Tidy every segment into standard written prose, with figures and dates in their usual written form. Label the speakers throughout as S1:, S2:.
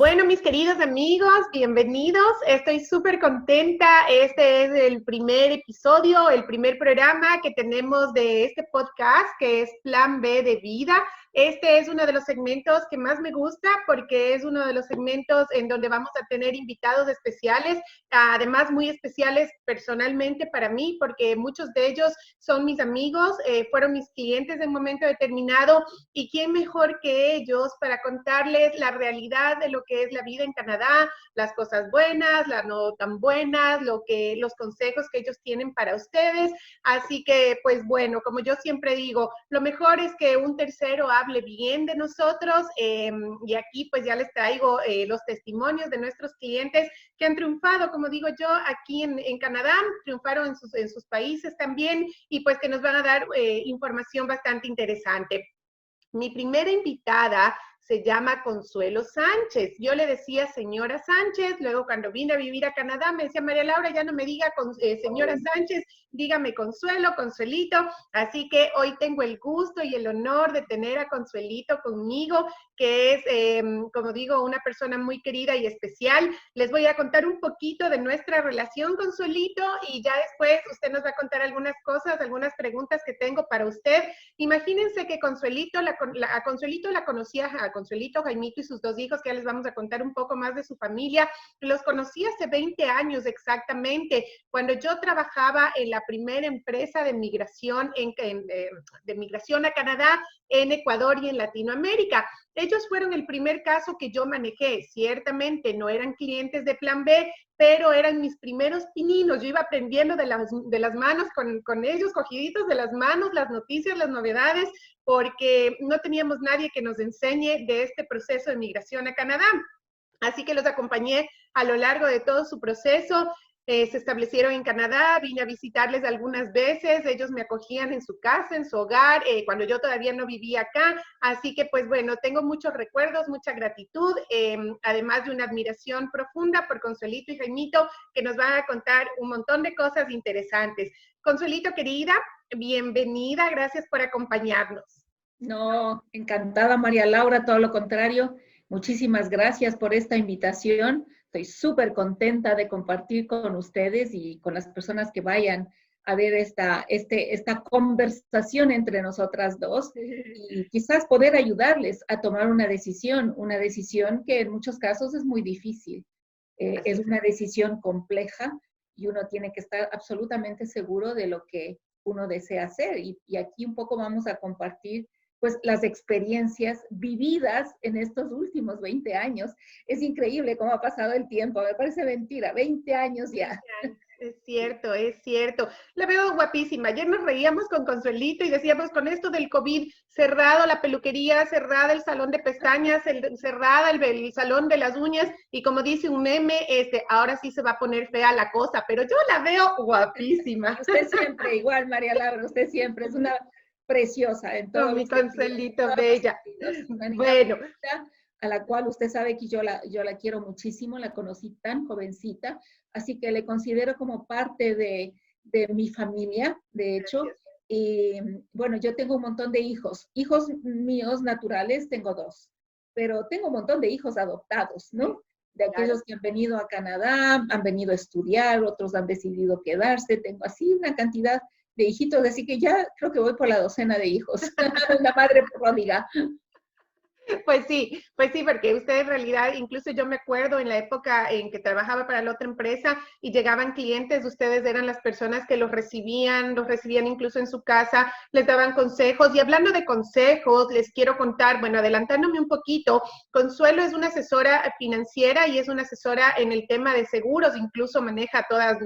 S1: Bueno, mis queridos amigos, bienvenidos. Estoy súper contenta. Este es el primer episodio, el primer programa que tenemos de este podcast, que es Plan B de Vida. Este es uno de los segmentos que más me gusta porque es uno de los segmentos en donde vamos a tener invitados especiales, además muy especiales personalmente para mí, porque muchos de ellos son mis amigos, fueron mis clientes en un momento determinado, y quién mejor que ellos para contarles la realidad de lo que es la vida en Canadá, las cosas buenas, las no tan buenas, los consejos que ellos tienen para ustedes. Así que, pues bueno, como yo siempre digo, lo mejor es que un tercero hable bien de nosotros, y aquí pues ya les traigo los testimonios de nuestros clientes que han triunfado, como digo yo, aquí en Canadá, triunfaron en sus países también, y pues que nos van a dar información bastante interesante. Mi primera invitada se llama Consuelo Sánchez. Yo le decía señora Sánchez, luego cuando vine a vivir a Canadá me decía María Laura, ya no me diga señora Sánchez, dígame Consuelo, Consuelito. Así que hoy tengo el gusto y el honor de tener a Consuelito conmigo, que es, como digo, una persona muy querida y especial. Les voy a contar un poquito de nuestra relación, Consuelito, y ya después usted nos va a contar algunas cosas, algunas preguntas que tengo para usted. Imagínense que Consuelito, a Consuelito la conocía, a Consuelito, Jaimito y sus dos hijos, que ya les vamos a contar un poco más de su familia. Los conocí hace 20 años exactamente, cuando yo trabajaba en la primera empresa de migración, de migración a Canadá, en Ecuador y en Latinoamérica. Ellos fueron el primer caso que yo manejé. Ciertamente no eran clientes de Plan B, pero eran mis primeros pininos. Yo iba aprendiendo de las manos con ellos, cogiditos de las manos, las noticias, las novedades, porque no teníamos nadie que nos enseñe de este proceso de migración a Canadá. Así que los acompañé a lo largo de todo su proceso. Se establecieron en Canadá, vine a visitarles algunas veces, ellos me acogían en su casa, en su hogar, cuando yo todavía no vivía acá. Así que pues bueno, tengo muchos recuerdos, mucha gratitud, además de una admiración profunda por Consuelito y Jaimito, que nos van a contar un montón de cosas interesantes. Consuelito, querida, bienvenida, gracias por acompañarnos.
S2: No, encantada María Laura, todo lo contrario. Muchísimas gracias por esta invitación. Estoy súper contenta de compartir con ustedes y con las personas que vayan a ver esta conversación entre nosotras dos y quizás poder ayudarles a tomar una decisión que en muchos casos es muy difícil. Es una decisión compleja y uno tiene que estar absolutamente seguro de lo que uno desea hacer. Y aquí un poco vamos a compartir pues las experiencias vividas en estos últimos 20 años. Es increíble cómo ha pasado el tiempo, me parece mentira, 20 años ya.
S1: Es cierto, es cierto. La veo guapísima. Ayer nos reíamos con Consuelito y decíamos, con esto del COVID, cerrado la peluquería, cerrada el salón de pestañas, cerrada el salón de las uñas, y como dice un meme, ahora sí se va a poner fea la cosa, pero yo la veo guapísima.
S2: Usted siempre, igual María Laura, usted siempre es una preciosa en todos
S1: Mi
S2: los sentidos.
S1: Consuelito, bella. Bueno.
S2: A la cual usted sabe que yo la quiero muchísimo, la conocí tan jovencita, así que le considero como parte de mi familia, de hecho.
S1: Gracias.
S2: Y bueno, yo tengo un montón de hijos míos naturales, tengo 2, pero tengo un montón de hijos adoptados, ¿no? De aquellos que han venido a Canadá, han venido a estudiar, otros han decidido quedarse, tengo así una cantidad de hijitos, así que ya creo que voy por la docena de hijos, una madre pródiga.
S1: Pues sí, porque usted en realidad, incluso yo me acuerdo en la época en que trabajaba para la otra empresa y llegaban clientes, ustedes eran las personas que los recibían incluso en su casa, les daban consejos. Y hablando de consejos, les quiero contar, bueno, adelantándome un poquito, Consuelo es una asesora financiera y es una asesora en el tema de seguros, incluso maneja todos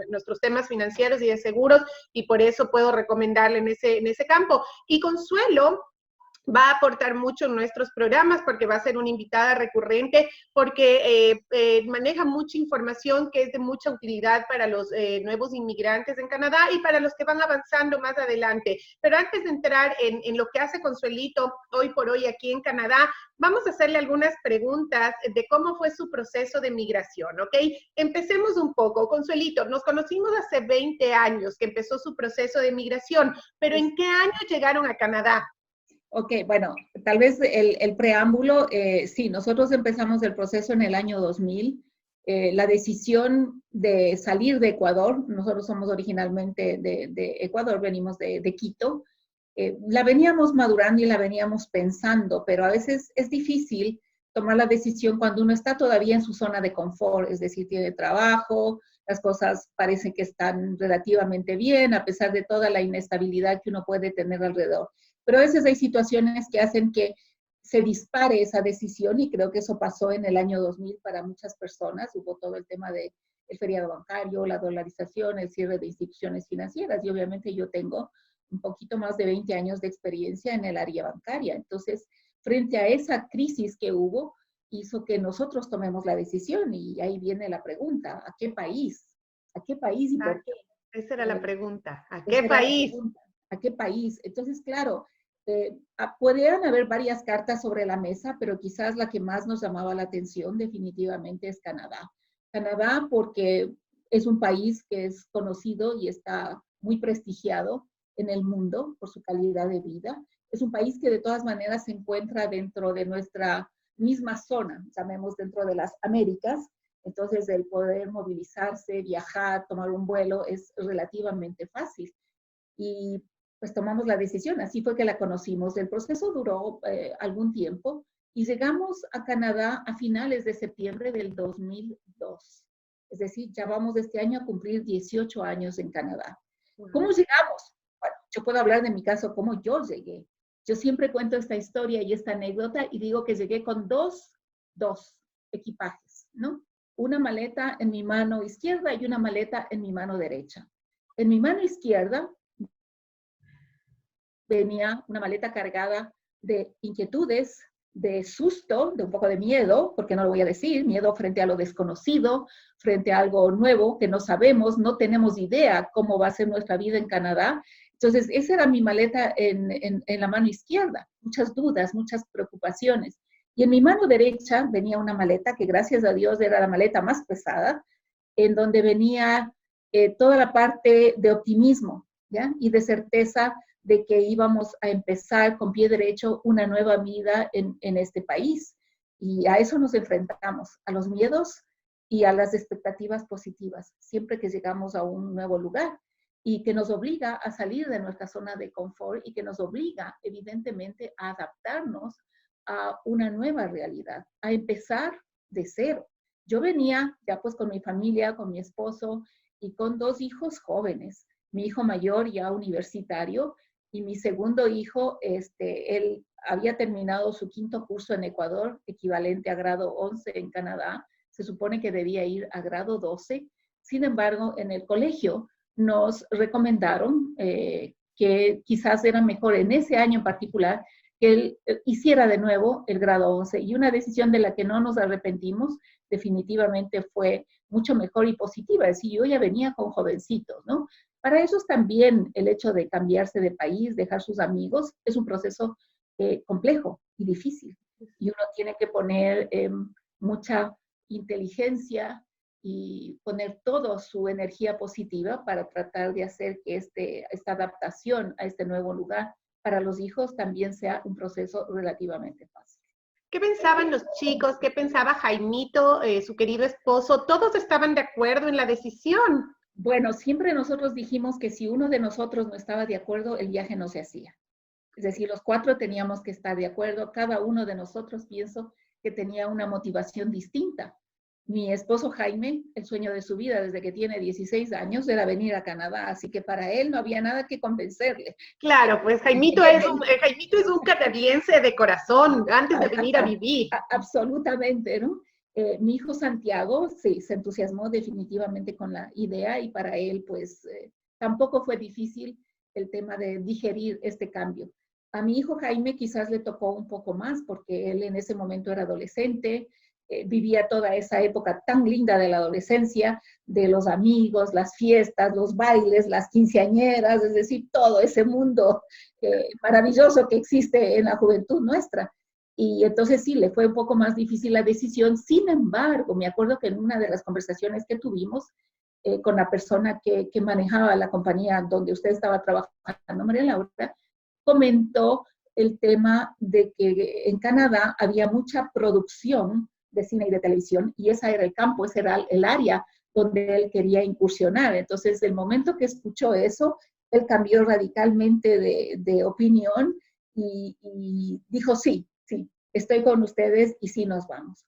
S1: nuestros temas financieros y de seguros, y por eso puedo recomendarle en ese campo. Y Consuelo va a aportar mucho en nuestros programas porque va a ser una invitada recurrente, porque maneja mucha información que es de mucha utilidad para los nuevos inmigrantes en Canadá y para los que van avanzando más adelante. Pero antes de entrar en lo que hace Consuelito hoy por hoy aquí en Canadá, vamos a hacerle algunas preguntas de cómo fue su proceso de migración, ¿ok? Empecemos un poco. Consuelito, nos conocimos hace 20 años que empezó su proceso de migración, pero ¿en qué año llegaron a Canadá?
S2: Ok, bueno, tal vez el preámbulo, sí, nosotros empezamos el proceso en el año 2000. La decisión de salir de Ecuador, nosotros somos originalmente de Ecuador, venimos de Quito, la veníamos madurando y la veníamos pensando, pero a veces es difícil tomar la decisión cuando uno está todavía en su zona de confort, es decir, tiene trabajo, las cosas parecen que están relativamente bien, a pesar de toda la inestabilidad que uno puede tener alrededor. Pero a veces hay situaciones que hacen que se dispare esa decisión y creo que eso pasó en el año 2000 para muchas personas. Hubo todo el tema del feriado bancario, la dolarización, el cierre de instituciones financieras y obviamente yo tengo un poquito más de 20 años de experiencia en el área bancaria. Entonces, frente a esa crisis que hubo, hizo que nosotros tomemos la decisión y ahí viene la pregunta, ¿a qué país? ¿A qué país y por qué?
S1: Esa era la pregunta, ¿a qué
S2: Esa era la
S1: país?
S2: pregunta, ¿a qué país? Entonces, claro, podrían haber varias cartas sobre la mesa, pero quizás la que más nos llamaba la atención definitivamente es Canadá. Canadá porque es un país que es conocido y está muy prestigiado en el mundo por su calidad de vida. Es un país que de todas maneras se encuentra dentro de nuestra misma zona, llamemos dentro de las Américas. Entonces, el poder movilizarse, viajar, tomar un vuelo es relativamente fácil. Y pues tomamos la decisión, así fue que la conocimos. El proceso duró algún tiempo y llegamos a Canadá a finales de septiembre del 2002. Es decir, ya vamos este año a cumplir 18 años en Canadá. ¿Cómo llegamos? Bueno, yo puedo hablar de mi caso, cómo yo llegué. Yo siempre cuento esta historia y esta anécdota y digo que llegué con dos equipajes, ¿no? Una maleta en mi mano izquierda y una maleta en mi mano derecha. En mi mano izquierda venía una maleta cargada de inquietudes, de susto, de un poco de miedo, porque no lo voy a decir, miedo frente a lo desconocido, frente a algo nuevo que no sabemos, no tenemos idea cómo va a ser nuestra vida en Canadá. Entonces, esa era mi maleta en la mano izquierda, muchas dudas, muchas preocupaciones. Y en mi mano derecha venía una maleta que gracias a Dios era la maleta más pesada, en donde venía toda la parte de optimismo, ¿ya? Y de certeza de que íbamos a empezar con pie derecho una nueva vida en este país. Y a eso nos enfrentamos, a los miedos y a las expectativas positivas, siempre que llegamos a un nuevo lugar y que nos obliga a salir de nuestra zona de confort y que nos obliga, evidentemente, a adaptarnos a una nueva realidad, a empezar de cero. Yo venía ya pues con mi familia, con mi esposo y con dos hijos jóvenes. Mi hijo mayor ya universitario y mi segundo hijo, él había terminado su quinto curso en Ecuador, equivalente a grado 11 en Canadá. Se supone que debía ir a grado 12. Sin embargo, en el colegio nos recomendaron que quizás era mejor en ese año en particular que él hiciera de nuevo el grado 11. Y una decisión de la que no nos arrepentimos definitivamente fue mucho mejor y positiva. Es decir, yo ya venía con jovencitos, ¿no? Para ellos también el hecho de cambiarse de país, dejar sus amigos, es un proceso complejo y difícil. Y uno tiene que poner mucha inteligencia y poner toda su energía positiva para tratar de hacer que esta adaptación a este nuevo lugar para los hijos también sea un proceso relativamente fácil.
S1: ¿Qué pensaban los chicos? ¿Qué pensaba Jaimito, su querido esposo? ¿Todos estaban de acuerdo en la decisión?
S2: Bueno, siempre nosotros dijimos que si uno de nosotros no estaba de acuerdo, el viaje no se hacía. Es decir, los cuatro teníamos que estar de acuerdo. Cada uno de nosotros pienso que tenía una motivación distinta. Mi esposo Jaime, el sueño de su vida desde que tiene 16 años era venir a Canadá, así que para él no había nada que convencerle.
S1: Claro, pues Jaimito es un canadiense de corazón, antes de venir a vivir.
S2: Absolutamente, ¿no? Mi hijo Santiago, sí, se entusiasmó definitivamente con la idea y para él, pues, tampoco fue difícil el tema de digerir este cambio. A mi hijo Jaime quizás le tocó un poco más porque él en ese momento era adolescente, vivía toda esa época tan linda de la adolescencia, de los amigos, las fiestas, los bailes, las quinceañeras, es decir, todo ese mundo maravilloso que existe en la juventud nuestra. Y entonces sí, le fue un poco más difícil la decisión. Sin embargo, me acuerdo que en una de las conversaciones que tuvimos con la persona que manejaba la compañía donde usted estaba trabajando, María Laura, comentó el tema de que en Canadá había mucha producción de cine y de televisión, y ese era el campo, ese era el área donde él quería incursionar. Entonces, el momento que escuchó eso, él cambió radicalmente de opinión y dijo, sí, sí, estoy con ustedes y sí nos vamos.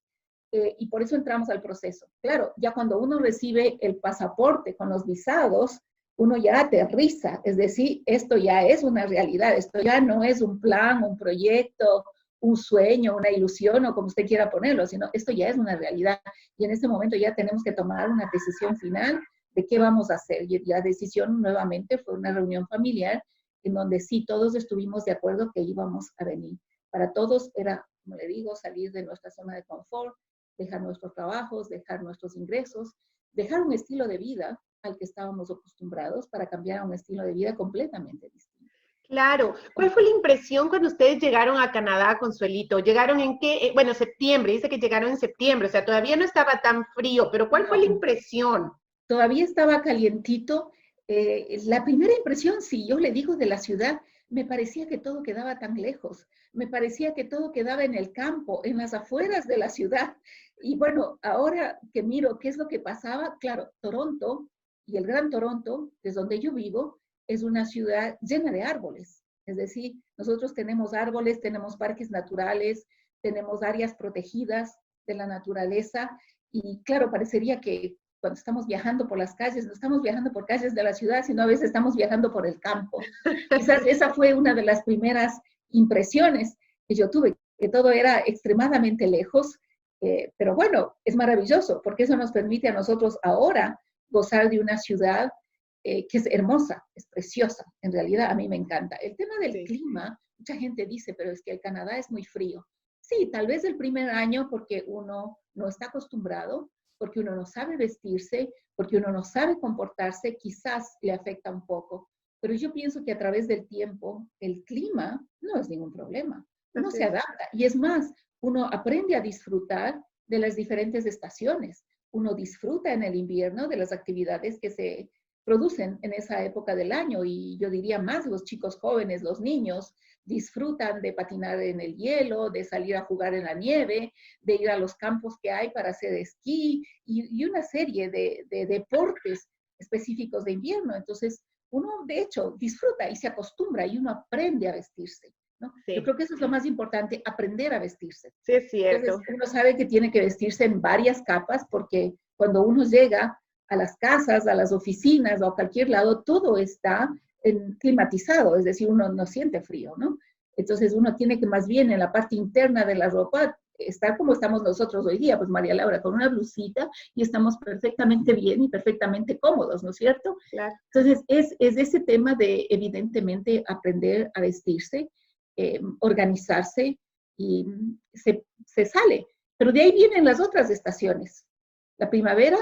S2: Y por eso entramos al proceso. Claro, ya cuando uno recibe el pasaporte con los visados, uno ya aterriza, es decir, esto ya es una realidad, esto ya no es un plan, un proyecto, un sueño, una ilusión o como usted quiera ponerlo, sino esto ya es una realidad. Y en este momento ya tenemos que tomar una decisión final de qué vamos a hacer. Y la decisión nuevamente fue una reunión familiar en donde sí todos estuvimos de acuerdo que íbamos a venir. Para todos era, como le digo, salir de nuestra zona de confort, dejar nuestros trabajos, dejar nuestros ingresos, dejar un estilo de vida al que estábamos acostumbrados para cambiar a un estilo de vida completamente distinto.
S1: Claro. ¿Cuál fue la impresión cuando ustedes llegaron a Canadá, Consuelito? ¿Llegaron en qué? Bueno, septiembre, dice que llegaron en septiembre, o sea, todavía no estaba tan frío, pero ¿cuál fue la impresión?
S2: Todavía estaba calientito. La primera impresión, si yo le digo de la ciudad, me parecía que todo quedaba tan lejos, me parecía que todo quedaba en el campo, en las afueras de la ciudad. Y bueno, ahora que miro qué es lo que pasaba, claro, Toronto y el Gran Toronto, que es donde yo vivo, es una ciudad llena de árboles. Es decir, nosotros tenemos árboles, tenemos parques naturales, tenemos áreas protegidas de la naturaleza y claro, parecería que cuando estamos viajando por las calles, no estamos viajando por calles de la ciudad, sino a veces estamos viajando por el campo. Quizás esa fue una de las primeras impresiones que yo tuve, que todo era extremadamente lejos, pero bueno, es maravilloso, porque eso nos permite a nosotros ahora gozar de una ciudad que es hermosa, es preciosa, en realidad a mí me encanta. El tema del clima, mucha gente dice, pero es que el Canadá es muy frío. Sí, tal vez el primer año porque uno no está acostumbrado, porque uno no sabe vestirse, porque uno no sabe comportarse, quizás le afecta un poco. Pero yo pienso que a través del tiempo, el clima no es ningún problema. Uno se adapta. Y es más, uno aprende a disfrutar de las diferentes estaciones. Uno disfruta en el invierno de las actividades que se producen en esa época del año. Y yo diría más, los chicos jóvenes, los niños, disfrutan de patinar en el hielo, de salir a jugar en la nieve, de ir a los campos que hay para hacer esquí y una serie de deportes específicos de invierno. Entonces, uno de hecho disfruta y se acostumbra y uno aprende a vestirse, ¿no? Sí. Yo creo que eso es lo más importante, aprender a vestirse.
S1: Sí, es cierto.
S2: Entonces, uno sabe que tiene que vestirse en varias capas porque cuando uno llega a las casas, a las oficinas o a cualquier lado, todo está climatizado, es decir, uno no siente frío, ¿no? Entonces uno tiene que más bien en la parte interna de la ropa estar como estamos nosotros hoy día, pues María Laura, con una blusita y estamos perfectamente bien y perfectamente cómodos, ¿no es cierto?
S1: Claro.
S2: Entonces es ese tema de evidentemente aprender a vestirse, organizarse y se sale. Pero de ahí vienen las otras estaciones. La primavera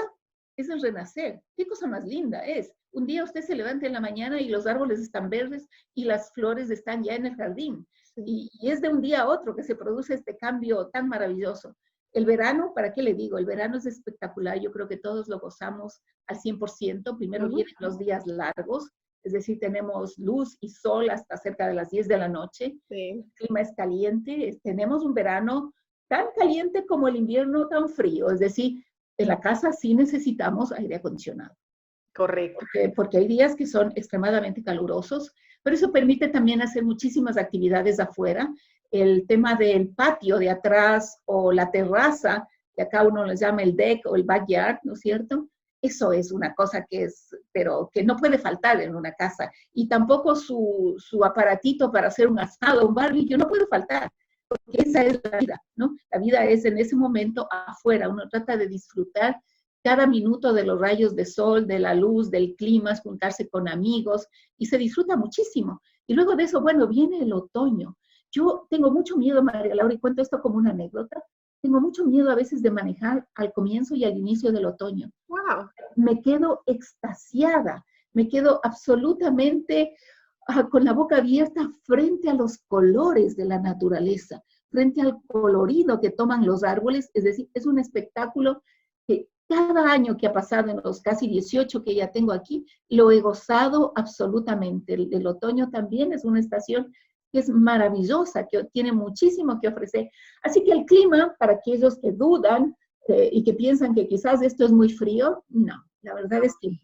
S2: es el renacer. ¿Qué cosa más linda es? Un día usted se levanta en la mañana y los árboles están verdes y las flores están ya en el jardín. Sí. Y es de un día a otro que se produce este cambio tan maravilloso. El verano, ¿para qué le digo? El verano es espectacular. Yo creo que todos lo gozamos al 100%. Primero vienen los días largos, es decir, tenemos luz y sol hasta cerca de las 10 de la noche. Sí. El clima es caliente. Tenemos un verano tan caliente como el invierno tan frío. Es decir, en la casa sí necesitamos aire acondicionado.
S1: Correcto.
S2: Porque hay días que son extremadamente calurosos, pero eso permite también hacer muchísimas actividades afuera. El tema del patio de atrás o la terraza, que acá uno les llama el deck o el backyard, ¿no es cierto? Eso es una cosa que pero que no puede faltar en una casa. Y tampoco su aparatito para hacer un asado, un barbecue, no puede faltar. Porque esa es la vida, ¿no? La vida es en ese momento afuera. Uno trata de disfrutar cada minuto de los rayos de sol, de la luz, del clima, juntarse con amigos, y se disfruta muchísimo. Y luego de eso, bueno, viene el otoño. Yo tengo mucho miedo, María Laura, y cuento esto como una anécdota, tengo mucho miedo a veces de manejar al comienzo y al inicio del otoño.
S1: Wow.
S2: Me quedo extasiada, me quedo absolutamente con la boca abierta frente a los colores de la naturaleza, frente al colorido que toman los árboles. Es decir, es un espectáculo que cada año que ha pasado en los casi 18 que ya tengo aquí, lo he gozado absolutamente. El otoño también es una estación que es maravillosa, que tiene muchísimo que ofrecer. Así que el clima, para aquellos que dudan y que piensan que quizás esto es muy frío, no, la verdad es que no.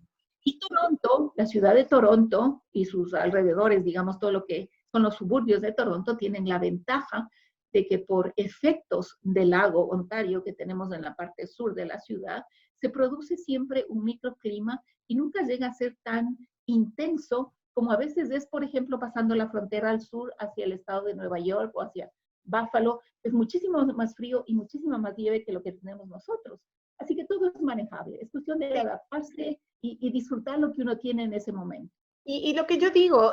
S2: Y Toronto, la ciudad de Toronto y sus alrededores, digamos, todo lo que son los suburbios de Toronto, tienen la ventaja de que por efectos del lago Ontario que tenemos en la parte sur de la ciudad, se produce siempre un microclima y nunca llega a ser tan intenso como a veces es, por ejemplo, pasando la frontera al sur hacia el estado de Nueva York o hacia Buffalo. Es muchísimo más frío y muchísimo más nieve que lo que tenemos nosotros. Así que todo es manejable. Es cuestión de adaptarse y disfrutar lo que uno tiene en ese momento.
S1: Y lo que yo digo,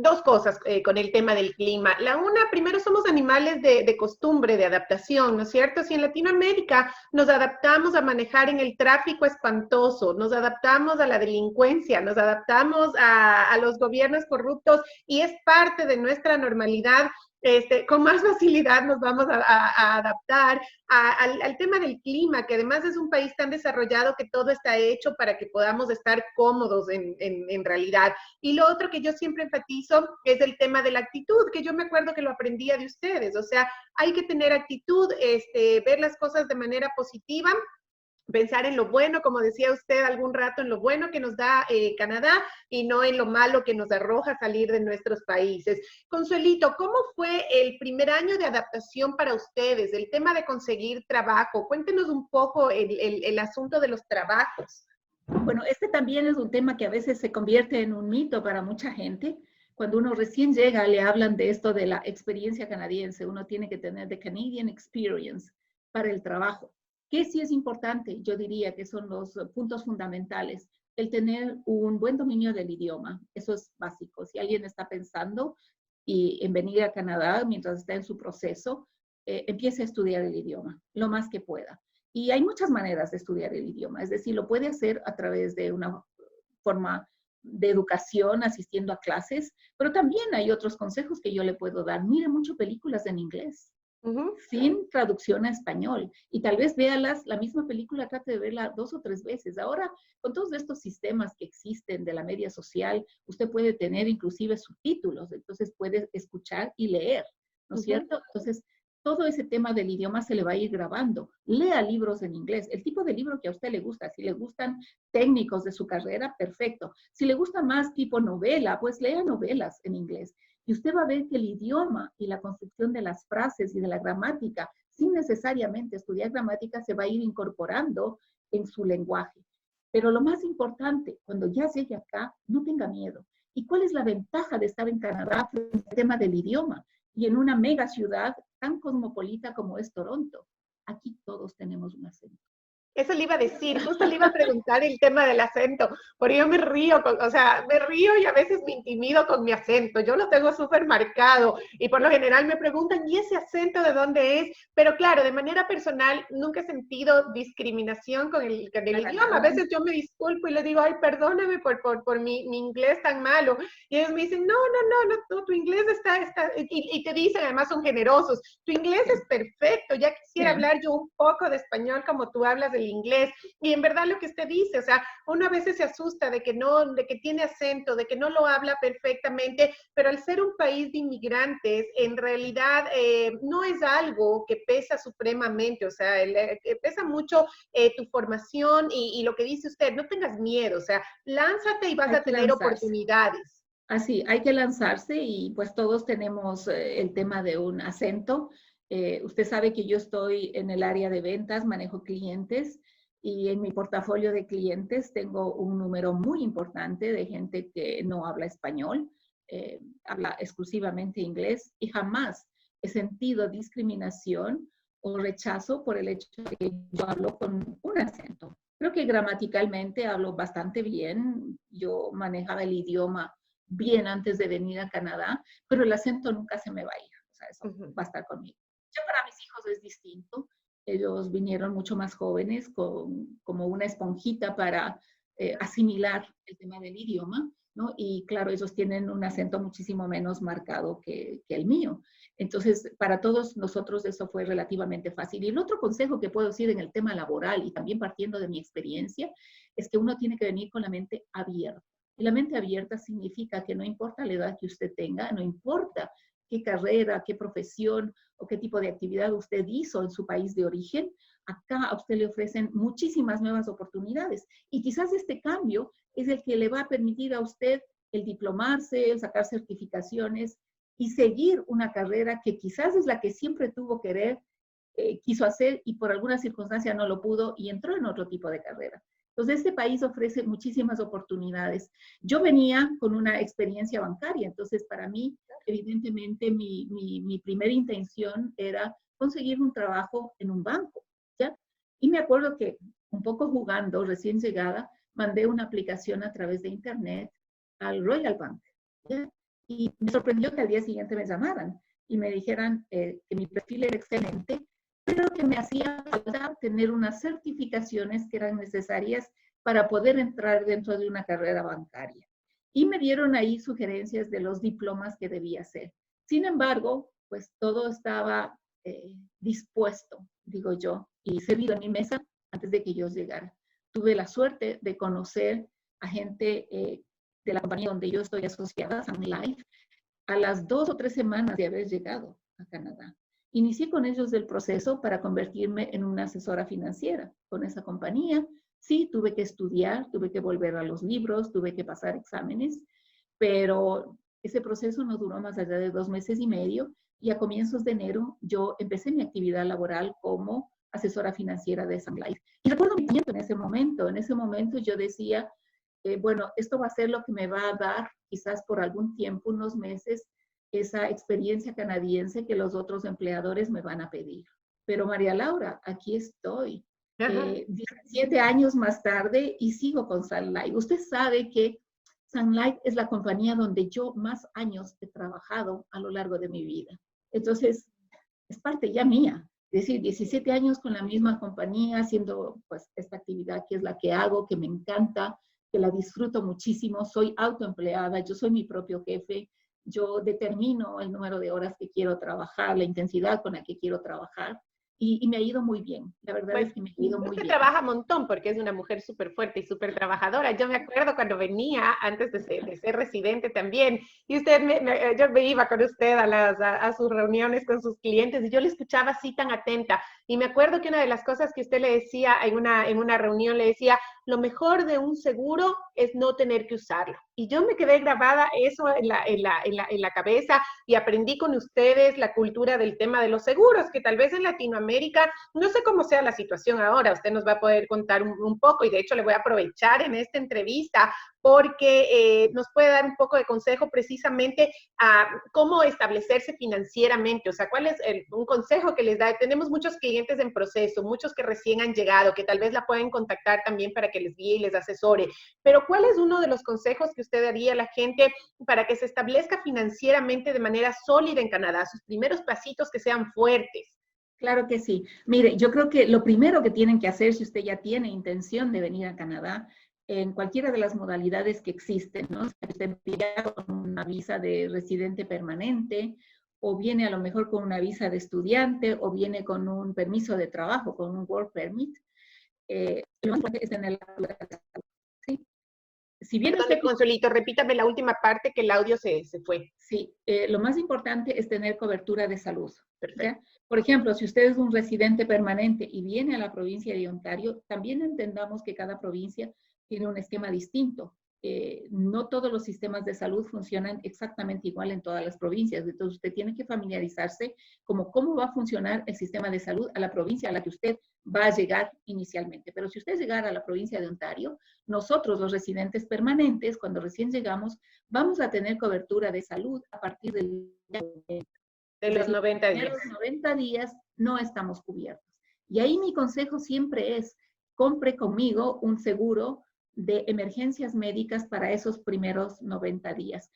S1: dos cosas con el tema del clima. La una, primero somos animales de costumbre, de adaptación, ¿no es cierto? Si en Latinoamérica nos adaptamos a manejar en el tráfico espantoso, nos adaptamos a la delincuencia, nos adaptamos a los gobiernos corruptos y es parte de nuestra normalidad, con más facilidad nos vamos a adaptar al tema del clima, que además es un país tan desarrollado que todo está hecho para que podamos estar cómodos en realidad. Y lo otro que yo siempre enfatizo es el tema de la actitud, que yo me acuerdo que lo aprendía de ustedes, o sea, hay que tener actitud, ver las cosas de manera positiva, pensar en lo bueno, como decía usted algún rato, en lo bueno que nos da Canadá y no en lo malo que nos arroja salir de nuestros países. Consuelito, ¿cómo fue el primer año de adaptación para ustedes? El tema de conseguir trabajo. Cuéntenos un poco el asunto de los trabajos.
S2: Bueno, este también es un tema que a veces se convierte en un mito para mucha gente. Cuando uno recién llega, le hablan de esto de la experiencia canadiense. Uno tiene que tener the Canadian experience para el trabajo. ¿Qué sí es importante? Yo diría que son los puntos fundamentales. El tener un buen dominio del idioma, eso es básico. Si alguien está pensando en venir a Canadá mientras está en su proceso, empiece a estudiar el idioma lo más que pueda. Y hay muchas maneras de estudiar el idioma, es decir, lo puede hacer a través de una forma de educación, asistiendo a clases, pero también hay otros consejos que yo le puedo dar. Mire mucho películas en inglés. Sin traducción a español. Y tal vez véalas, la misma película, trate de verla 2 o 3 veces. Ahora, con todos estos sistemas que existen de la media social, usted puede tener inclusive subtítulos, entonces puede escuchar y leer, ¿no es cierto? Entonces, todo ese tema del idioma se le va a ir grabando. Lea libros en inglés, el tipo de libro que a usted le gusta. Si le gustan técnicos de su carrera, perfecto. Si le gusta más tipo novela, pues lea novelas en inglés. Y usted va a ver que el idioma y la construcción de las frases y de la gramática, sin necesariamente estudiar gramática, se va a ir incorporando en su lenguaje. Pero lo más importante, cuando ya llegue acá, no tenga miedo. ¿Y cuál es la ventaja de estar en Canadá frente al tema del idioma? Y en una mega ciudad tan cosmopolita como es Toronto. Aquí todos tenemos un acento.
S1: Eso le iba a decir, justo le iba a preguntar el tema del acento, porque yo me río, o sea, me río y a veces me intimido con mi acento, yo lo tengo súper marcado y por lo general me preguntan, ¿y ese acento de dónde es? Pero claro, de manera personal nunca he sentido discriminación con el idioma, a veces yo me disculpo y le digo, ay, perdóname por mi inglés tan malo, y ellos me dicen, no, tu inglés está y te dicen, además son generosos, tu inglés es perfecto, ya quisiera hablar yo un poco de español como tú hablas del inglés, y en verdad lo que usted dice, o sea, uno a veces se asusta de que no, de que tiene acento, de que no lo habla perfectamente, pero al ser un país de inmigrantes, en realidad no es algo que pesa supremamente, o sea, pesa mucho tu formación y lo que dice usted, no tengas miedo, o sea, lánzate y vas a tener oportunidades.
S2: Así, hay que lanzarse y pues todos tenemos el tema de un acento. Usted sabe que yo estoy en el área de ventas, manejo clientes y en mi portafolio de clientes tengo un número muy importante de gente que no habla español, habla exclusivamente inglés y jamás he sentido discriminación o rechazo por el hecho de que yo hablo con un acento. Creo que gramaticalmente hablo bastante bien. Yo manejaba el idioma bien antes de venir a Canadá, pero el acento nunca se me va a ir. O sea, eso va a estar conmigo. Ya para mis hijos es distinto. Ellos vinieron mucho más jóvenes, como una esponjita para asimilar el tema del idioma, ¿no? Y claro, ellos tienen un acento muchísimo menos marcado que el mío. Entonces, para todos nosotros eso fue relativamente fácil. Y el otro consejo que puedo decir en el tema laboral y también partiendo de mi experiencia, es que uno tiene que venir con la mente abierta. Y la mente abierta significa que no importa la edad que usted tenga, no importa qué carrera, qué profesión o qué tipo de actividad usted hizo en su país de origen, acá a usted le ofrecen muchísimas nuevas oportunidades. Y quizás este cambio es el que le va a permitir a usted el diplomarse, el sacar certificaciones y seguir una carrera que quizás es la que siempre tuvo querer, quiso hacer y por alguna circunstancia no lo pudo y entró en otro tipo de carrera. Entonces, este país ofrece muchísimas oportunidades. Yo venía con una experiencia bancaria, entonces para mí, evidentemente, mi primera intención era conseguir un trabajo en un banco, ¿ya? Y me acuerdo que un poco jugando, recién llegada, mandé una aplicación a través de internet al Royal Bank, ¿ya? Y me sorprendió que al día siguiente me llamaran y me dijeran que mi perfil era excelente, pero que me hacía falta tener unas certificaciones que eran necesarias para poder entrar dentro de una carrera bancaria. Y me dieron ahí sugerencias de los diplomas que debía hacer. Sin embargo, pues todo estaba dispuesto, digo yo, y servido en mi mesa antes de que yo llegara. Tuve la suerte de conocer a gente de la compañía donde yo estoy asociada, Sun Life, a las 2 o 3 semanas de haber llegado a Canadá. Inicié con ellos el proceso para convertirme en una asesora financiera con esa compañía. Sí, tuve que estudiar, tuve que volver a los libros, tuve que pasar exámenes, pero ese proceso no duró más allá de 2 meses y medio y a comienzos de enero yo empecé mi actividad laboral como asesora financiera de Sun Life. Y recuerdo mi tiempo en ese momento yo decía, bueno, esto va a ser lo que me va a dar quizás por algún tiempo, unos meses, esa experiencia canadiense que los otros empleadores me van a pedir. Pero María Laura, aquí estoy, 17 años más tarde y sigo con Sun Life. Usted sabe que Sun Life es la compañía donde yo más años he trabajado a lo largo de mi vida. Entonces, es parte ya mía. Es decir, 17 años con la misma compañía, haciendo pues esta actividad que es la que hago, que me encanta, que la disfruto muchísimo. Soy autoempleada, yo soy mi propio jefe, yo determino el número de horas que quiero trabajar, la intensidad con la que quiero trabajar. Y me ha ido muy bien. La verdad
S1: Bueno,
S2: es que me ha ido muy
S1: usted
S2: bien.
S1: trabaja un montón porque es una mujer súper fuerte y súper trabajadora. Yo me acuerdo cuando venía, antes de ser residente también, y usted, yo me iba con usted a sus reuniones con sus clientes y yo le escuchaba así tan atenta. Y me acuerdo que una de las cosas que usted le decía en una reunión, le decía, lo mejor de un seguro es no tener que usarlo. Y yo me quedé grabada eso en la cabeza y aprendí con ustedes la cultura del tema de los seguros, que tal vez en Latinoamérica, no sé cómo sea la situación ahora, usted nos va a poder contar un poco y de hecho le voy a aprovechar en esta entrevista porque nos puede dar un poco de consejo precisamente a cómo establecerse financieramente, o sea, cuál es un consejo que les da. Tenemos muchos clientes en proceso, muchos que recién han llegado, que tal vez la pueden contactar también para que les guíe y les asesore, pero ¿cuál es uno de los consejos que usted daría a la gente para que se establezca financieramente de manera sólida en Canadá, sus primeros pasitos que sean fuertes?
S2: Claro que sí. Mire, yo creo que lo primero que tienen que hacer si usted ya tiene intención de venir a Canadá, en cualquiera de las modalidades que existen, ¿no? Si usted viene con una visa de residente permanente, o viene a lo mejor con una visa de estudiante, o viene con un permiso de trabajo, con un work permit, lo más importante es tener la ¿sí? Si bien
S1: Perdone,
S2: usted...
S1: Consuelito, repítame la última parte que el audio se fue.
S2: Sí, lo más importante es tener cobertura de salud.
S1: Perfecto.
S2: ¿Ya? Por ejemplo, si usted es un residente permanente y viene a la provincia de Ontario, también entendamos que cada provincia tiene un esquema distinto. No todos los sistemas de salud funcionan exactamente igual en todas las provincias. Entonces, usted tiene que familiarizarse como cómo va a funcionar el sistema de salud a la provincia a la que usted va a llegar inicialmente. Pero si usted llegara a la provincia de Ontario, nosotros, los residentes permanentes, cuando recién llegamos, vamos a tener cobertura de salud a partir del día
S1: De los 90 días.
S2: los 90 días no estamos cubiertos. Y ahí mi consejo siempre es, compre conmigo un seguro de emergencias médicas para esos primeros 90 días.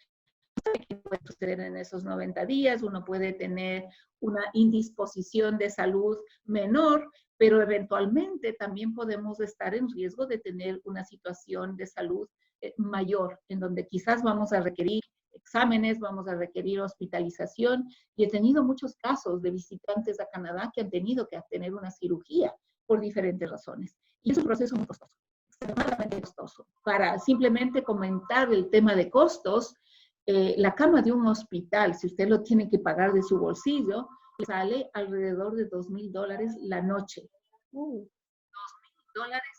S2: ¿Qué puede suceder en esos 90 días? Uno puede tener una indisposición de salud menor, pero eventualmente también podemos estar en riesgo de tener una situación de salud mayor, en donde quizás vamos a requerir exámenes, vamos a requerir hospitalización. Y he tenido muchos casos de visitantes a Canadá que han tenido que tener una cirugía por diferentes razones. Y es un proceso muy costoso, extremadamente costoso. Para simplemente comentar el tema de costos, la cama de un hospital, si usted lo tiene que pagar de su bolsillo, le sale alrededor de $2,000 la noche. $2,000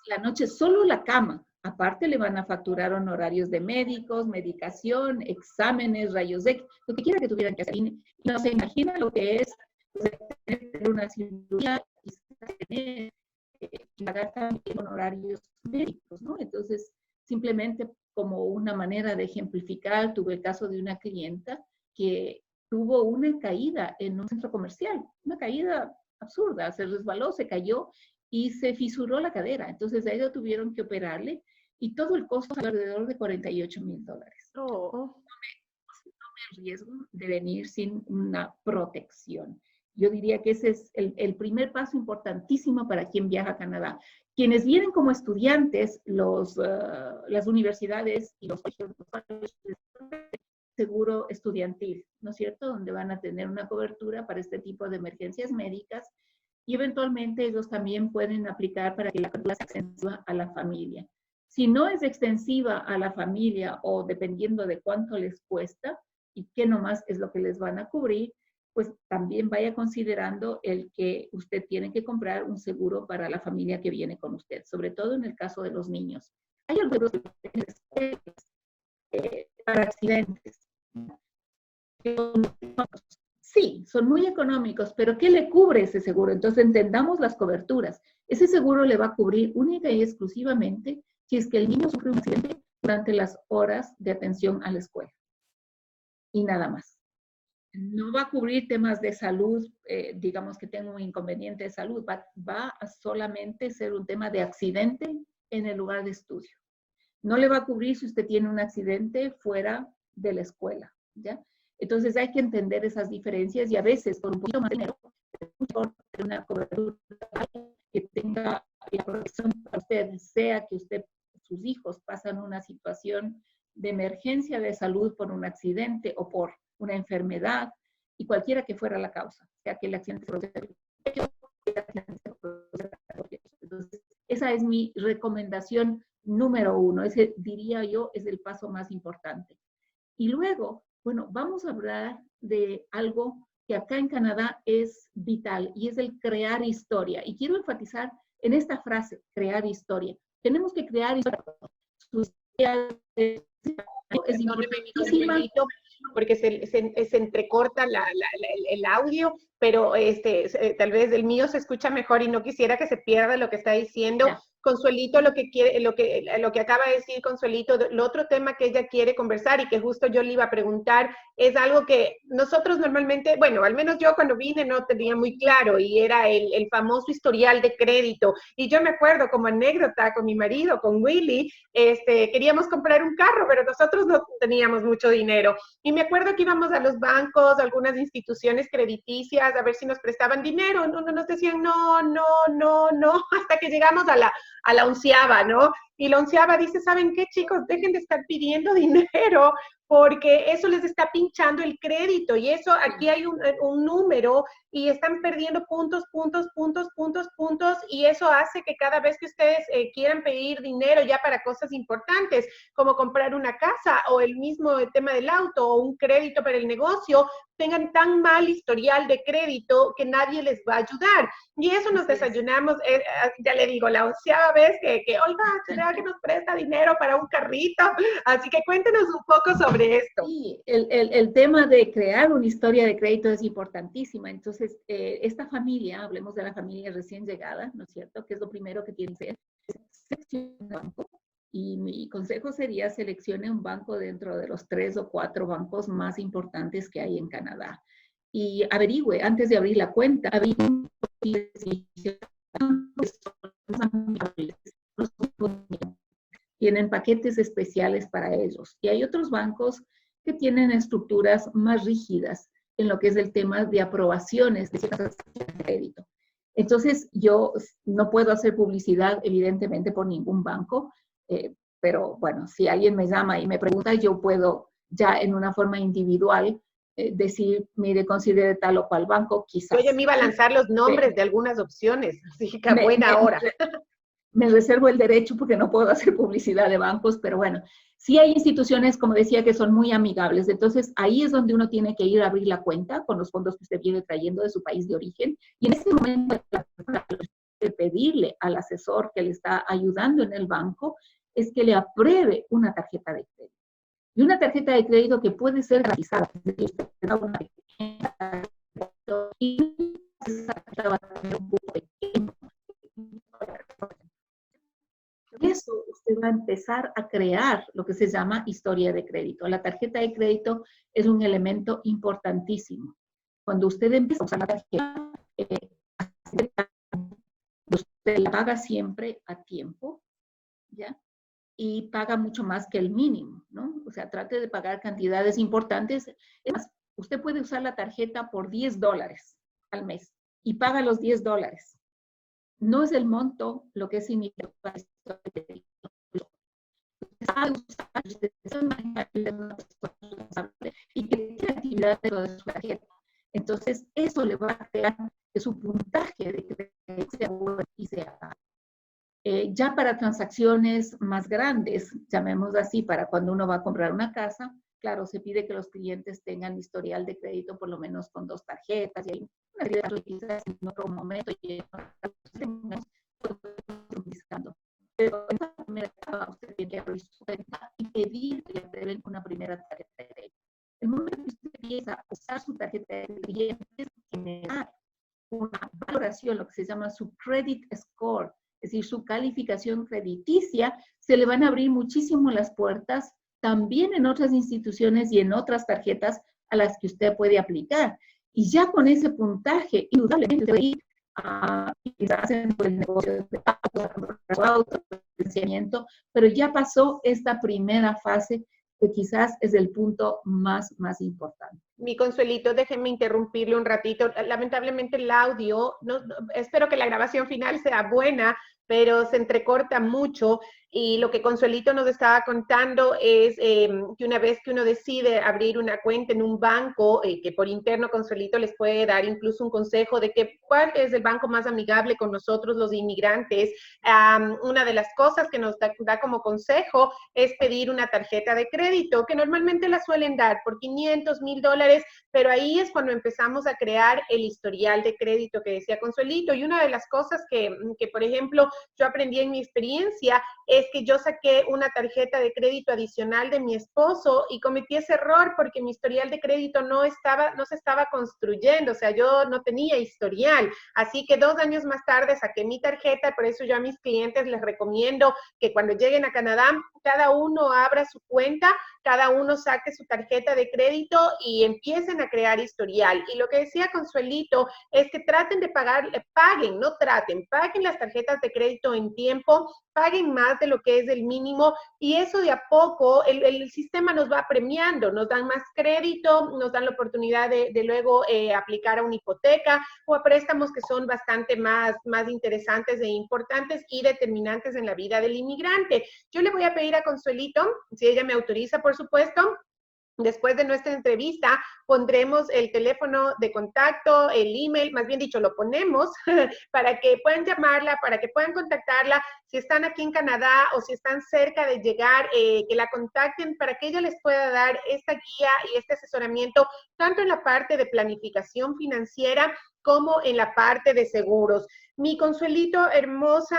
S2: la noche, solo la cama. Aparte le van a facturar honorarios de médicos, medicación, exámenes, rayos X, lo que quiera que tuvieran que hacer. Y no se imagina lo que es tener una cirugía y tener pagar también honorarios médicos, ¿no? Entonces, simplemente como una manera de ejemplificar, tuve el caso de una clienta que tuvo una caída en un centro comercial, una caída absurda, se resbaló, se cayó y se fisuró la cadera. Entonces, a ella tuvieron que operarle y todo el costo fue alrededor de $48,000.
S1: Oh.
S2: Tome el riesgo de venir sin una protección. Yo diría que ese es el primer paso importantísimo para quien viaja a Canadá. Quienes vienen como estudiantes, las universidades y los seguro estudiantil, ¿no es cierto? Donde van a tener una cobertura para este tipo de emergencias médicas y eventualmente ellos también pueden aplicar para que la cobertura sea extensiva a la familia. Si no es extensiva a la familia o dependiendo de cuánto les cuesta y qué nomás es lo que les van a cubrir, pues también vaya considerando el que usted tiene que comprar un seguro para la familia que viene con usted, sobre todo en el caso de los niños. Hay algunos para accidentes. Sí, son muy económicos, pero ¿qué le cubre ese seguro? Entonces entendamos las coberturas. Ese seguro le va a cubrir única y exclusivamente si es que el niño sufre un accidente durante las horas de atención a la escuela. Y nada más. No va a cubrir temas de salud, digamos que tengo un inconveniente de salud, va a solamente ser un tema de accidente en el lugar de estudio. No le va a cubrir si usted tiene un accidente fuera de la escuela, ¿ya? Entonces hay que entender esas diferencias y a veces por un poquito más de dinero, una cobertura que tenga la protección para usted, sea que usted, sus hijos pasan una situación de emergencia de salud por un accidente o por una enfermedad y cualquiera que fuera la causa, sea que el accidente entonces, esa es mi recomendación número 1, ese diría yo es el paso más importante. Y luego, bueno, vamos a hablar de algo que acá en Canadá es vital y es el crear historia. Y quiero enfatizar en esta frase, crear historia. Tenemos que crear historia. Es importantísima.
S1: Porque se entrecorta el audio, pero tal vez el mío se escucha mejor y no quisiera que se pierda lo que está diciendo. Yeah. Consuelito, lo que acaba de decir Consuelito, el otro tema que ella quiere conversar y que justo yo le iba a preguntar, es algo que nosotros normalmente, bueno, al menos yo cuando vine no tenía muy claro, y era el famoso historial de crédito. Y yo me acuerdo como anécdota con mi marido, con Willy, queríamos comprar un carro, pero nosotros no teníamos mucho dinero. Y me acuerdo que íbamos a los bancos, a algunas instituciones crediticias, a ver si nos prestaban dinero. No, nos decían no, hasta que llegamos a la 11ª, ¿no? Y la 11ª dice, ¿saben qué, chicos? Dejen de estar pidiendo dinero porque eso les está pinchando el crédito y eso aquí hay un número y están perdiendo puntos y eso hace que cada vez que ustedes quieran pedir dinero ya para cosas importantes como comprar una casa o el mismo tema del auto o un crédito para el negocio, tengan tan mal historial de crédito que nadie les va a ayudar. Y eso nos desayunamos, ya le digo, la 11ª vez que oiga, ¿será que nos presta dinero para un carrito? Así que cuéntenos un poco sobre esto.
S2: Sí, el tema de crear una historia de crédito es importantísima. Entonces, esta familia, hablemos de la familia recién llegada, ¿no es cierto? Que es lo primero que tiene que hacer, seleccionar un banco. Y mi consejo sería seleccione un banco dentro de los 3 o 4 bancos más importantes que hay en Canadá. Y averigüe, antes de abrir la cuenta, tienen paquetes especiales para ellos. Y hay otros bancos que tienen estructuras más rígidas en lo que es el tema de aprobaciones de ciertas de crédito. Entonces, yo no puedo hacer publicidad, evidentemente, por ningún banco, pero bueno, si alguien me llama y me pregunta, yo puedo ya en una forma individual decir, mire, considere tal o cual banco, quizás.
S1: Oye, me iba a lanzar los nombres de algunas opciones, así que buena hora.
S2: me reservo el derecho porque no puedo hacer publicidad de bancos, pero bueno, sí hay instituciones, como decía, que son muy amigables. Entonces, ahí es donde uno tiene que ir a abrir la cuenta con los fondos que usted viene trayendo de su país de origen. Y en ese momento, de pedirle al asesor que le está ayudando en el banco es que le apruebe una tarjeta de crédito. Y una tarjeta de crédito que puede ser garantizada. Es decir, usted da una pequeña y esa tarjeta va a tener un cupo pequeño. Eso usted va a empezar a crear lo que se llama historia de crédito. La tarjeta de crédito es un elemento importantísimo. Cuando usted empieza a usar la tarjeta, usted la paga siempre a tiempo, ¿ya? Y paga mucho más que el mínimo, ¿no? O sea, trate de pagar cantidades importantes. Además, usted puede usar la tarjeta por $10 al mes y paga los $10. No es el monto lo que significa y que tiene actividad de su tarjeta. Entonces, eso le va a crear que su puntaje de crédito sea ya para transacciones más grandes, llamémoslo así, para cuando uno va a comprar una casa, claro, se pide que los clientes tengan historial de crédito por lo menos con 2 tarjetas, y hay una serie de quizás en otro momento y pero en esta primera etapa usted tiene que abrir su cuenta y pedir que le aprueben una primera tarjeta de crédito. El momento que usted empieza a usar su tarjeta de crédito y empieza a generar una valoración, lo que se llama su credit score, es decir, su calificación crediticia, se le van a abrir muchísimo las puertas también en otras instituciones y en otras tarjetas a las que usted puede aplicar. Y ya con ese puntaje, indudablemente va a ir a quizás en el negocio de auto, financiamiento, pero ya pasó esta primera fase que quizás es el punto más importante.
S1: Mi Consuelito, déjeme interrumpirle un ratito. Lamentablemente el audio, espero que la grabación final sea buena, pero se entrecorta mucho y lo que Consuelito nos estaba contando es que una vez que uno decide abrir una cuenta en un banco, que por interno Consuelito les puede dar incluso un consejo de que cuál es el banco más amigable con nosotros los inmigrantes, una de las cosas que nos da como consejo es pedir una tarjeta de crédito, que normalmente la suelen dar por $500, $1,000, pero ahí es cuando empezamos a crear el historial de crédito que decía Consuelito. Y una de las cosas que por ejemplo, yo aprendí en mi experiencia es que yo saqué una tarjeta de crédito adicional de mi esposo y cometí ese error porque mi historial de crédito no se estaba construyendo, o sea, yo no tenía historial. Así que 2 años más tarde saqué mi tarjeta, por eso yo a mis clientes les recomiendo que cuando lleguen a Canadá, cada uno abra su cuenta, cada uno saque su tarjeta de crédito y empiecen a crear historial. Y lo que decía Consuelito es que traten de paguen las tarjetas de crédito en tiempo, paguen más de lo que es el mínimo y eso de a poco el sistema nos va premiando, nos dan más crédito, nos dan la oportunidad de luego aplicar a una hipoteca o a préstamos que son bastante más interesantes e importantes y determinantes en la vida del inmigrante. Yo le voy a pedir a Consuelito, si ella me autoriza, por supuesto, después de nuestra entrevista, pondremos el teléfono de contacto, el email, más bien dicho, lo ponemos para que puedan llamarla, para que puedan contactarla, si están aquí en Canadá o si están cerca de llegar, que la contacten para que ella les pueda dar esta guía y este asesoramiento, tanto en la parte de planificación financiera como en la parte de seguros. Mi Consuelito hermosa,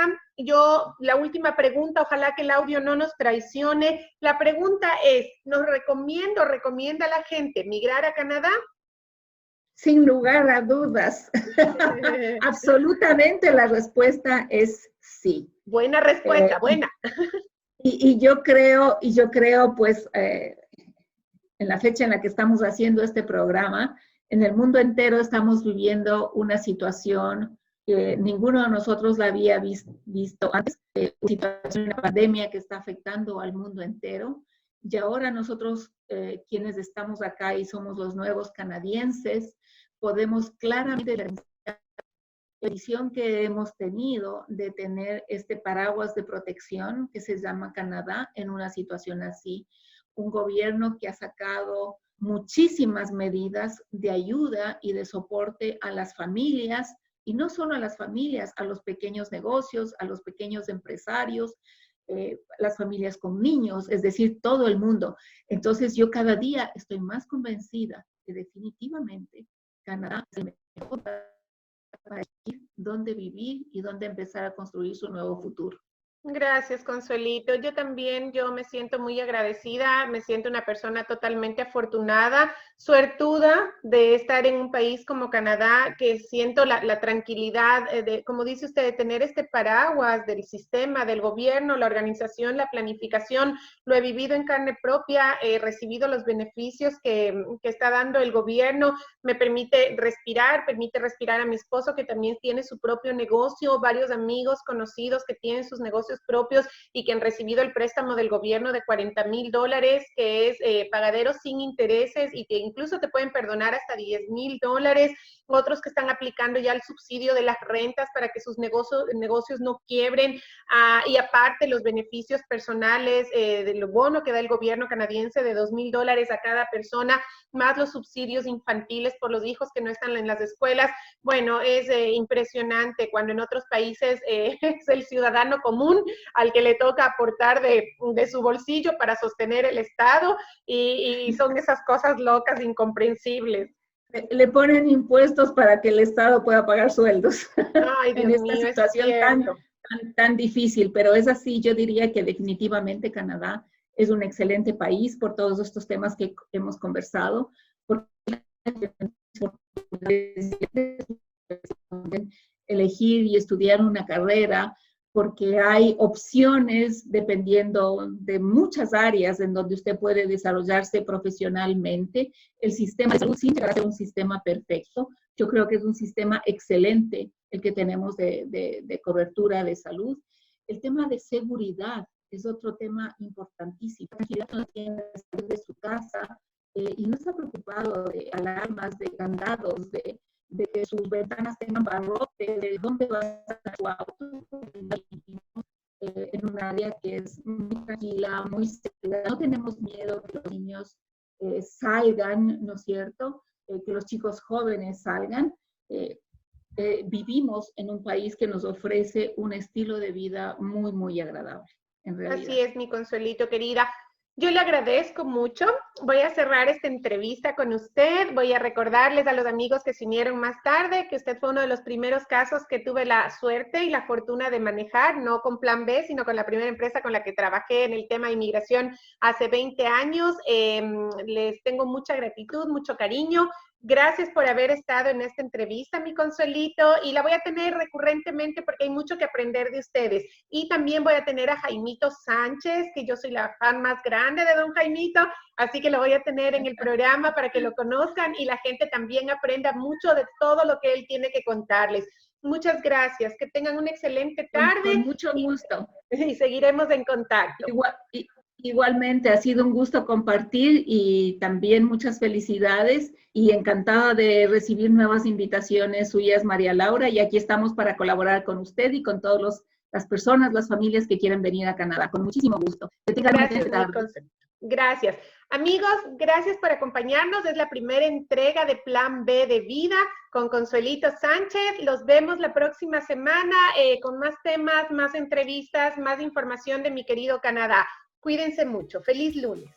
S1: la última pregunta, ojalá que el audio no nos traicione. La pregunta es, ¿recomienda a la gente migrar a Canadá?
S2: Sin lugar a dudas. Absolutamente la respuesta es sí.
S1: Buena respuesta, buena.
S2: Y yo creo, pues, en la fecha en la que estamos haciendo este programa, en el mundo entero estamos viviendo una situación que ninguno de nosotros la había visto antes, una situación, una pandemia que está afectando al mundo entero. Y ahora nosotros, quienes estamos acá y somos los nuevos canadienses, podemos claramente ver la visión que hemos tenido de tener este paraguas de protección que se llama Canadá en una situación así. Un gobierno que ha sacado muchísimas medidas de ayuda y de soporte a las familias y no solo a las familias, a los pequeños negocios, a los pequeños empresarios, las familias con niños, es decir, todo el mundo. Entonces yo cada día estoy más convencida que definitivamente Canadá es el mejor para elegir dónde vivir y dónde empezar a construir su nuevo futuro.
S1: Gracias, Consuelito. Yo me siento muy agradecida, me siento una persona totalmente afortunada, suertuda de estar en un país como Canadá, que siento la tranquilidad de, como dice usted, de tener este paraguas del sistema, del gobierno, la organización, la planificación. Lo he vivido en carne propia, he recibido los beneficios que está dando el gobierno, me permite respirar a mi esposo, que también tiene su propio negocio, varios amigos conocidos que tienen sus negocios propios y que han recibido el préstamo del gobierno de $40,000, que es pagadero sin intereses y que incluso te pueden perdonar hasta $10,000. Otros que están aplicando ya el subsidio de las rentas para que sus negocios no quiebren, y aparte los beneficios personales del bono que da el gobierno canadiense de $2,000 a cada persona, más los subsidios infantiles por los hijos que no están en las escuelas. Bueno, es impresionante cuando en otros países es el ciudadano común al que le toca aportar de su bolsillo para sostener el Estado, y son esas cosas locas, incomprensibles.
S2: Le ponen impuestos para que el Estado pueda pagar sueldos.
S1: Ay, Dios
S2: en esta
S1: mío,
S2: situación tan difícil, pero es así. Yo diría que definitivamente Canadá es un excelente país por todos estos temas que hemos conversado, porque elegir y estudiar una carrera, porque hay opciones dependiendo de muchas áreas en donde usted puede desarrollarse profesionalmente. El sistema de salud, sin llegar a ser un sistema perfecto, yo creo que es un sistema excelente el que tenemos de cobertura de salud. El tema de seguridad es otro tema importantísimo. Tranquilidad no tiene que salir de su casa y no está preocupado de alarmas, de candados, de que sus ventanas tengan barrote, de dónde va a estar su auto, en un área que es muy tranquila, muy segura. No tenemos miedo que los niños salgan, ¿no es cierto? Que los chicos jóvenes salgan. Vivimos en un país que nos ofrece un estilo de vida muy, muy agradable, en realidad.
S1: Así es, mi Consuelito querida. Yo le agradezco mucho. Voy a cerrar esta entrevista con usted. Voy a recordarles a los amigos que se unieron más tarde que usted fue uno de los primeros casos que tuve la suerte y la fortuna de manejar, no con Plan B, sino con la primera empresa con la que trabajé en el tema de inmigración hace 20 años. Les tengo mucha gratitud, mucho cariño. Gracias por haber estado en esta entrevista, mi Consuelito, y la voy a tener recurrentemente porque hay mucho que aprender de ustedes. Y también voy a tener a Jaimito Sánchez, que yo soy la fan más grande de don Jaimito, así que lo voy a tener en el programa para que lo conozcan y la gente también aprenda mucho de todo lo que él tiene que contarles. Muchas gracias, que tengan una excelente tarde.
S2: Con mucho gusto.
S1: Y seguiremos en contacto.
S2: Igualmente, ha sido un gusto compartir y también muchas felicidades y encantada de recibir nuevas invitaciones suyas, María Laura, y aquí estamos para colaborar con usted y con todas las personas, las familias que quieren venir a Canadá, con muchísimo gusto.
S1: Gracias. Amigos, gracias por acompañarnos. Es la primera entrega de Plan B de Vida con Consuelito Sánchez. Los vemos la próxima semana con más temas, más entrevistas, más información de mi querido Canadá. Cuídense mucho. Feliz lunes.